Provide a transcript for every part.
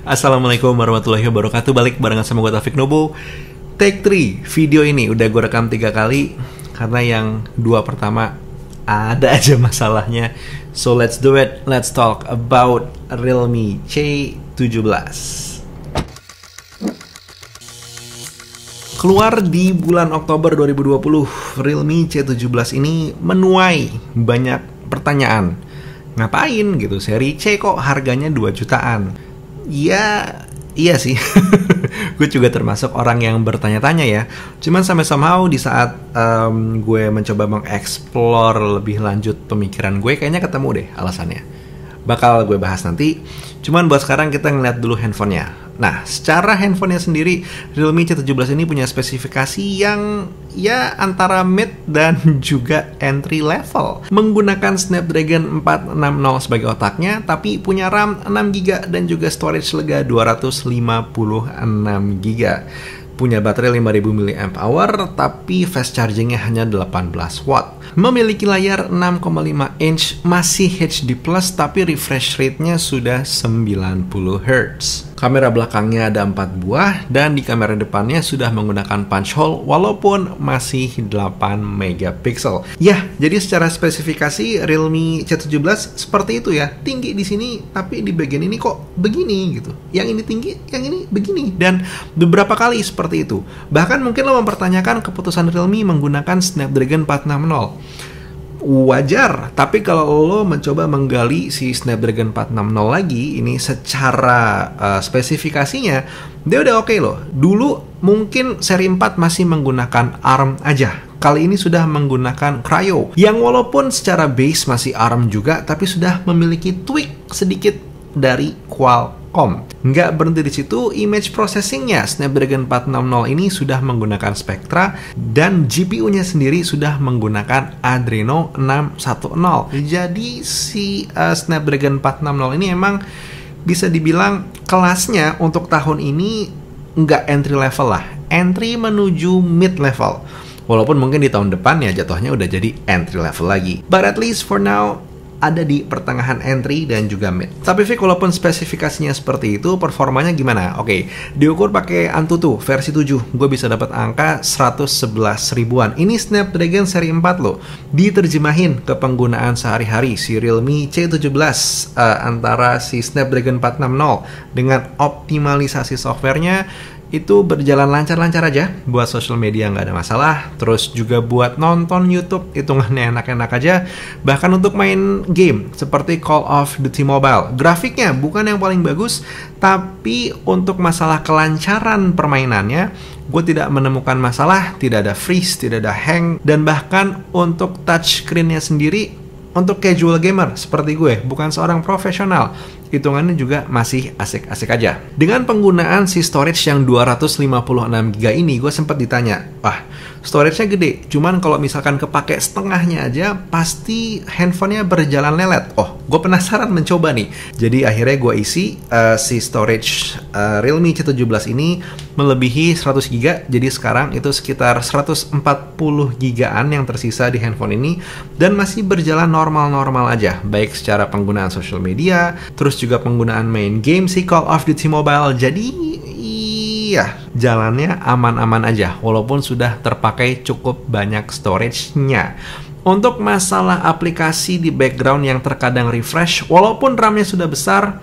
Assalamualaikum warahmatullahi wabarakatuh. Balik barengan sama gue Taufik Nobo. Take 3 video ini udah gue rekam 3 kali karena yang 2 pertama ada aja masalahnya. So let's do it. Let's talk about Realme C17. Keluar di bulan Oktober 2020, Realme C17 ini menuai banyak pertanyaan. Ngapain gitu, seri C kok harganya 2 jutaan? Iya sih. Gue juga termasuk orang yang bertanya-tanya ya. Cuman sampai somehow di saat gue mencoba mengeksplor lebih lanjut pemikiran gue, kayaknya ketemu deh alasannya. Bakal gue bahas nanti. Cuman buat sekarang kita ngeliat dulu handphonenya. Nah, secara handphonenya sendiri, Realme C17 ini punya spesifikasi yang ya antara mid dan juga entry level. Menggunakan Snapdragon 460 sebagai otaknya, tapi punya RAM 6GB dan juga storage lega 256GB. Punya baterai 5000 mAh, tapi fast chargingnya hanya 18 watt. Memiliki layar 6,5 inch, masih HD+, tapi refresh rate-nya sudah 90 Hz. Kamera belakangnya ada 4 buah, dan di kamera depannya sudah menggunakan punch hole, walaupun masih 8 megapiksel. Ya, jadi secara spesifikasi Realme C17 seperti itu ya. Tinggi di sini, tapi di bagian ini kok begini gitu. Yang ini tinggi, yang ini begini. Dan beberapa kali seperti itu. Bahkan mungkin lo mempertanyakan keputusan Realme menggunakan Snapdragon 460. Wajar, tapi kalau lo mencoba menggali si Snapdragon 460 lagi, ini secara spesifikasinya, dia udah oke loh. Dulu mungkin seri 4 masih menggunakan ARM aja. Kali ini sudah menggunakan Kryo, yang walaupun secara base masih ARM juga, tapi sudah memiliki tweak sedikit dari Qualcomm. Nggak berhenti di situ, image processingnya Snapdragon 460 ini sudah menggunakan Spectra, dan GPU-nya sendiri sudah menggunakan Adreno 610. Jadi si Snapdragon 460 ini emang bisa dibilang kelasnya untuk tahun ini nggak entry level lah, entry menuju mid level. Walaupun mungkin di tahun depan ya jatuhnya udah jadi entry level lagi. But at least for now, ada di pertengahan entry dan juga mid. Tapi Vic, walaupun spesifikasinya seperti itu, performanya gimana? Oke, diukur pakai Antutu versi 7, gue bisa dapat angka 111 ribuan. Ini Snapdragon seri 4 loh. Diterjemahin ke penggunaan sehari-hari si Realme C17 antara si Snapdragon 460 dengan optimalisasi softwarenya itu berjalan lancar-lancar aja. Buat social media nggak ada masalah. Terus juga buat nonton YouTube hitungannya enak-enak aja. Bahkan untuk main game seperti Call of Duty Mobile, grafiknya bukan yang paling bagus, tapi untuk masalah kelancaran permainannya, gue tidak menemukan masalah. Tidak ada freeze, tidak ada hang, dan bahkan untuk touchscreen-nya sendiri, untuk casual gamer seperti gue, bukan seorang profesional, hitungannya juga masih asik-asik aja. Dengan penggunaan si storage yang 256GB ini, gue sempat ditanya, wah, storage-nya gede, cuman kalau misalkan kepake setengahnya aja, pasti handphonenya berjalan lelet. Oh, gue penasaran mencoba nih. Jadi akhirnya gue isi si storage Realme C17 ini melebihi 100GB, jadi sekarang itu sekitar 140GB-an yang tersisa di handphone ini, dan masih berjalan normal-normal aja, baik secara penggunaan social media, terus juga penggunaan main game si Call of Duty Mobile. Jadi iya, jalannya aman-aman aja, walaupun sudah terpakai cukup banyak storage-nya. Untuk masalah aplikasi di background yang terkadang refresh, walaupun RAM-nya sudah besar,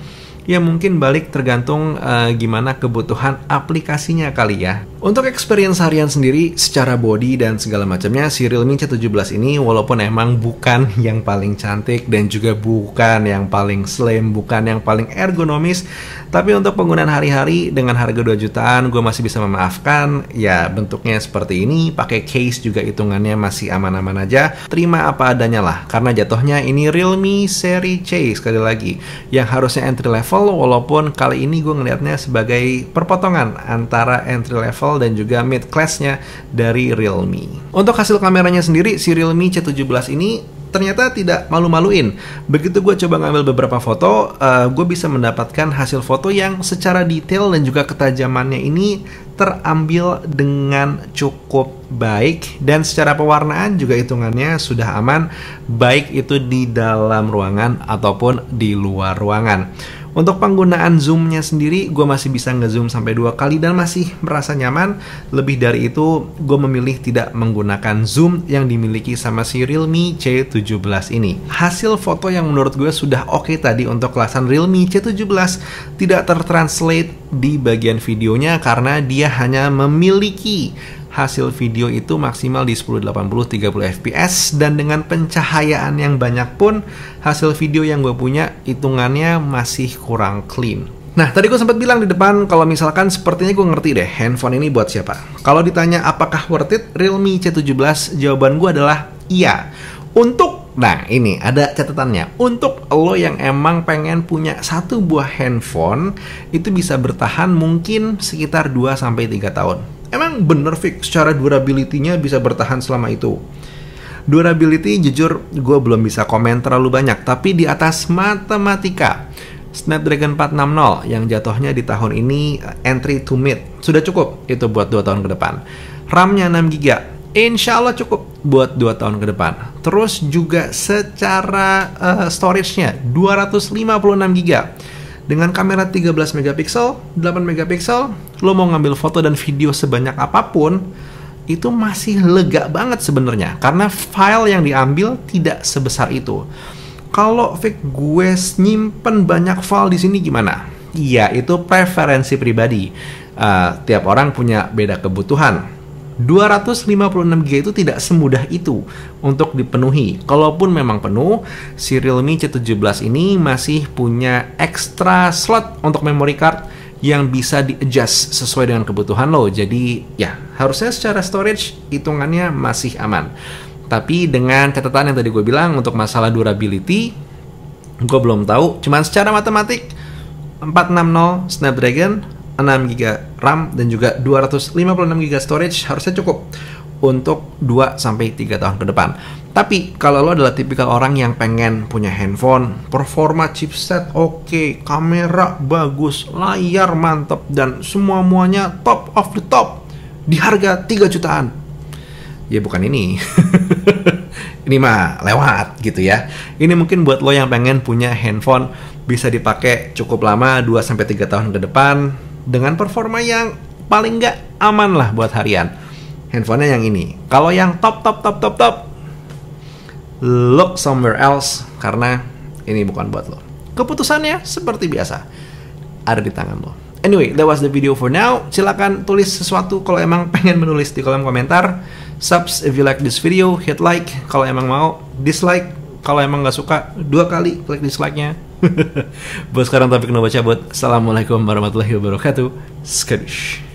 ya mungkin balik tergantung gimana kebutuhan aplikasinya kali ya. Untuk experience harian sendiri, secara body dan segala macamnya, si Realme C17 ini walaupun emang bukan yang paling cantik dan juga bukan yang paling slim, bukan yang paling ergonomis, tapi untuk penggunaan hari-hari dengan harga 2 jutaan, gue masih bisa memaafkan. Ya bentuknya seperti ini, pakai case juga hitungannya masih aman-aman aja. Terima apa adanya lah, karena jatuhnya ini Realme seri C sekali lagi, yang harusnya entry level, walaupun kali ini gue ngelihatnya sebagai perpotongan antara entry level dan juga mid class-nya dari Realme. Untuk hasil kameranya sendiri, si Realme C17 ini ternyata tidak malu-maluin. Begitu gue coba ngambil beberapa foto, gue bisa mendapatkan hasil foto yang secara detail dan juga ketajamannya ini terambil dengan cukup baik, dan secara pewarnaan juga hitungannya sudah aman, baik itu di dalam ruangan ataupun di luar ruangan. Untuk penggunaan zoomnya sendiri, gue masih bisa ngezoom sampai 2 kali dan masih merasa nyaman. Lebih dari itu, gue memilih tidak menggunakan zoom yang dimiliki sama si Realme C17 ini. Hasil foto yang menurut gue sudah oke tadi untuk kelasan Realme C17 tidak tertranslate di bagian videonya karena dia hanya memiliki hasil video itu maksimal di 1080 30 fps dan dengan pencahayaan yang banyak pun hasil video yang gue punya hitungannya masih kurang clean. Nah, tadi gue sempat bilang di depan kalau misalkan sepertinya gue ngerti deh handphone ini buat siapa. Kalau ditanya apakah worth it Realme C17, jawaban gue adalah iya. Nah ini ada catatannya. Untuk lo yang emang pengen punya satu buah handphone, itu bisa bertahan mungkin sekitar 2-3 tahun. Emang bener fix secara durability-nya bisa bertahan selama itu. Durability jujur gue belum bisa komen terlalu banyak, tapi di atas matematika Snapdragon 460 yang jatuhnya di tahun ini entry to mid sudah cukup itu buat 2 tahun ke depan. RAM-nya 6GB, insya Allah cukup buat 2 tahun ke depan. Terus juga secara storage-nya 256GB. Dengan kamera 13 megapiksel, 8 megapiksel, lo mau ngambil foto dan video sebanyak apapun, itu masih lega banget sebenarnya karena file yang diambil tidak sebesar itu. Kalau gue nyimpen banyak file di sini gimana? Iya, itu preferensi pribadi. Tiap orang punya beda kebutuhan. 256GB itu tidak semudah itu untuk dipenuhi. Kalaupun memang penuh, si Realme C17 ini masih punya extra slot untuk memory card yang bisa di-adjust sesuai dengan kebutuhan lo. Jadi ya, harusnya secara storage hitungannya masih aman. Tapi dengan catatan yang tadi gue bilang untuk masalah durability, gue belum tahu. Cuman secara matematik, 460 Snapdragon, 6GB RAM dan juga 256GB storage harusnya cukup untuk 2-3 tahun ke depan. Tapi kalau lo adalah tipikal orang yang pengen punya handphone, performa chipset oke, kamera bagus, layar mantap dan semuanya top of the top di harga 3 jutaan. Ya bukan ini. Ini mah lewat gitu ya. Ini mungkin buat lo yang pengen punya handphone bisa dipakai cukup lama 2-3 tahun ke depan dengan performa yang paling nggak aman lah buat harian. Handphonenya yang ini. Kalau yang top, look somewhere else karena ini bukan buat lo. Keputusannya seperti biasa ada di tangan lo. Anyway, that was the video for now. Silakan tulis sesuatu kalau emang pengen menulis di kolom komentar. Subs if you like this video, hit like kalau emang mau, dislike kalau emang nggak suka 2 kali klik dislike-nya. Buat sekarang Taufik Nubaca cabut. Assalamualaikum warahmatullahi wabarakatuh. Skabish.